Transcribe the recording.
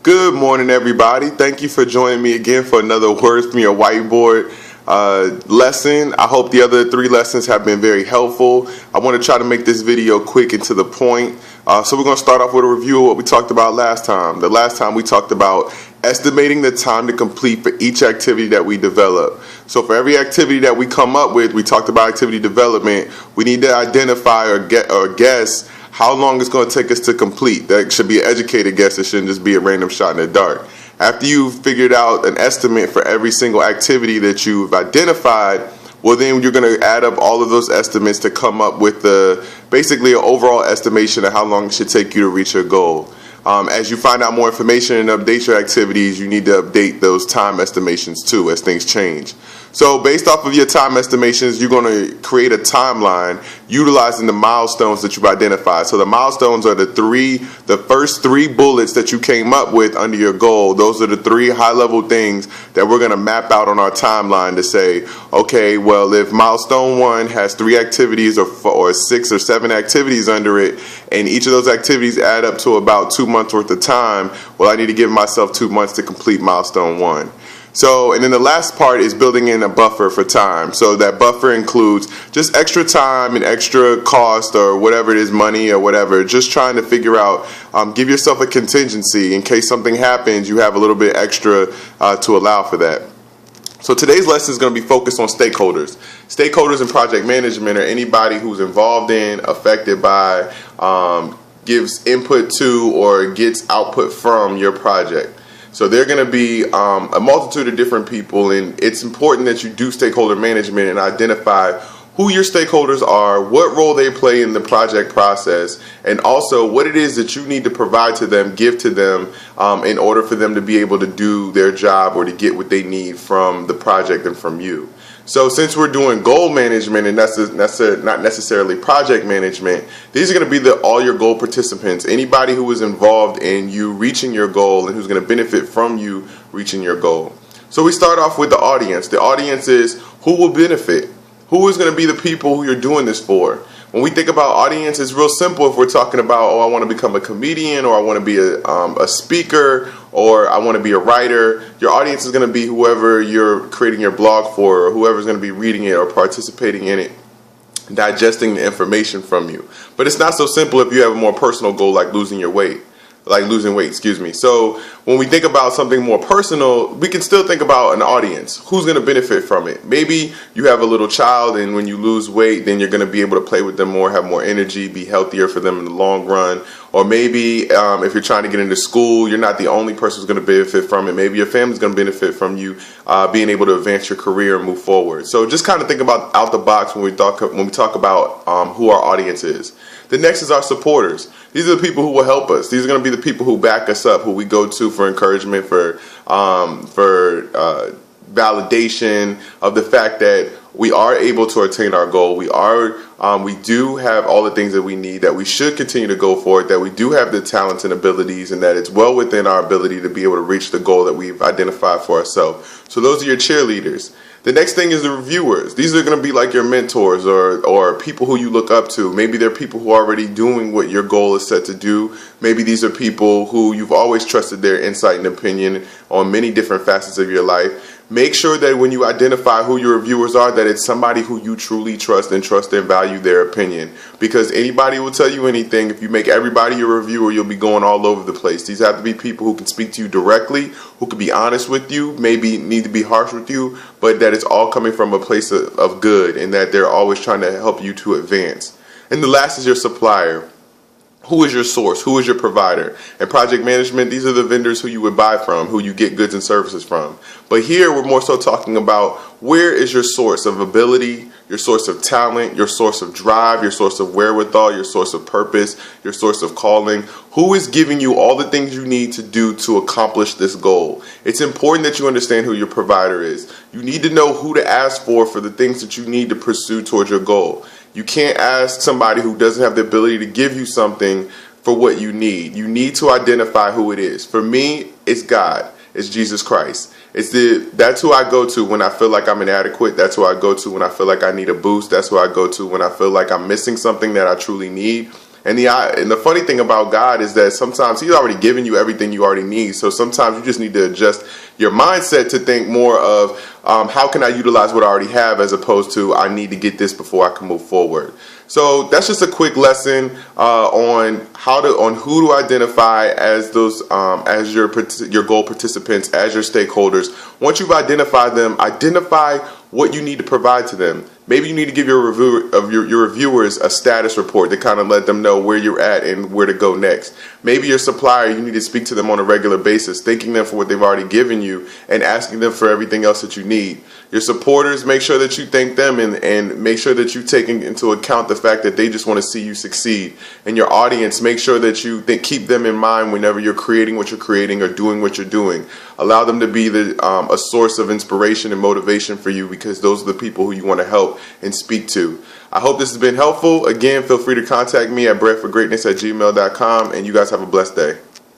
Good morning, everybody. Thank you for joining me again for another Words from Your Whiteboard lesson. I hope the other 3 lessons have been very helpful. I want to try to make this video quick and to the point. So we're going to start off with a review of what we talked about last time. The last time we talked about estimating the time to complete for each activity that we develop. So for every activity that we come up with, we talked about activity development. We need to identify or guess how long it's going to take us to complete. That should be an educated guess. It shouldn't just be a random shot in the dark. After you've figured out an estimate for every single activity that you've identified, well, then you're going to add up all of those estimates to come up with basically an overall estimation of how long it should take you to reach your goal. As you find out more information and update your activities, you need to update those time estimations too as things change. So based off of your time estimations, you're going to create a timeline utilizing the milestones that you've identified. So the milestones are the first 3 bullets that you came up with under your goal. Those are the 3 high-level things that we're going to map out on our timeline to say, okay, well, if milestone 1 has 3 activities or 6 or 7 activities under it, and each of those activities add up to about 2 months worth of time, well, I need to give myself 2 months to complete milestone 1. So, and then the last part is building in a buffer for time. So that buffer includes just extra time and extra cost or whatever it is, money or whatever, just trying to figure out, give yourself a contingency in case something happens, you have a little bit extra to allow for that. So today's lesson is going to be focused on stakeholders. Stakeholders in project management are anybody who's involved in, affected by, gives input to, or gets output from your project. So they're going to be a multitude of different people, and it's important that you do stakeholder management and identify who your stakeholders are, what role they play in the project process, and also what it is that you need to provide to them, give to them in order for them to be able to do their job or to get what they need from the project and from you. So since we're doing goal management and that's not necessarily project management, these are going to be all your goal participants, anybody who is involved in you reaching your goal and who's going to benefit from you reaching your goal. So we start off with the audience. The audience is who will benefit. Who is going to be the people who you're doing this for? When we think about audience, it's real simple. If we're talking about, oh, I want to become a comedian, or I want to be a speaker, or I want to be a writer, your audience is going to be whoever you're creating your blog for, or whoever's going to be reading it or participating in it, digesting the information from you. But it's not so simple if you have a more personal goal like losing weight, excuse me. So when we think about something more personal, we can still think about an audience. Who's going to benefit from it? Maybe you have a little child, and when you lose weight, then you're going to be able to play with them more, have more energy, be healthier for them in the long run. Or maybe if you're trying to get into school, you're not the only person who's going to benefit from it. Maybe your family's going to benefit from you being able to advance your career and move forward. So just kind of think about out the box when we talk about who our audience is. The next is our supporters. These are the people who will help us. These are going to be the people who back us up, who we go to for encouragement, for validation of the fact that we are able to attain our goal. We do have all the things that we need, that we should continue to go for it, that we do have the talents and abilities, and that it's well within our ability to be able to reach the goal that we've identified for ourselves. So those are your cheerleaders. The next thing is the reviewers. These are going to be like your mentors or people who you look up to. Maybe they're people who are already doing what your goal is set to do. Maybe these are people who you've always trusted their insight and opinion on many different facets of your life. Make sure that when you identify who your reviewers are, that it's somebody who you truly trust and value their opinion. Because anybody will tell you anything. If you make everybody your reviewer, you'll be going all over the place. These have to be people who can speak to you directly, who can be honest with you, maybe need to be harsh with you, but that it's all coming from a place of good, and that they're always trying to help you to advance. And the last is your supplier. Who is your source? Who is your provider? In project management, these are the vendors who you would buy from, who you get goods and services from. But here we're more so talking about where is your source of ability, your source of talent, your source of drive, your source of wherewithal, your source of purpose, your source of calling. Who is giving you all the things you need to do to accomplish this goal? It's important that you understand who your provider is. You need to know who to ask for the things that you need to pursue towards your goal. You can't ask somebody who doesn't have the ability to give you something for what you need. You need to identify who it is. For me, it's God. It's Jesus Christ. That's who I go to when I feel like I'm inadequate. That's who I go to when I feel like I need a boost. That's who I go to when I feel like I'm missing something that I truly need. And the funny thing about God is that sometimes He's already given you everything you already need. So sometimes you just need to adjust your mindset to think more of how can I utilize what I already have, as opposed to I need to get this before I can move forward. So that's just a quick lesson on who to identify as those as your goal participants, as your stakeholders. Once you've identified them, identify what you need to provide to them. Maybe you need to give your reviewers a status report to kind of let them know where you're at and where to go next. Maybe your supplier, you need to speak to them on a regular basis, thanking them for what they've already given you and asking them for everything else that you need. Your supporters, make sure that you thank them and make sure that you take into account the fact that they just want to see you succeed. And your audience, make sure that you keep them in mind whenever you're creating what you're creating or doing what you're doing. Allow them to be a source of inspiration and motivation for you, because those are the people who you want to help and speak to. I hope this has been helpful. Again, feel free to contact me at breadforgreatness@gmail.com, and you guys have a blessed day.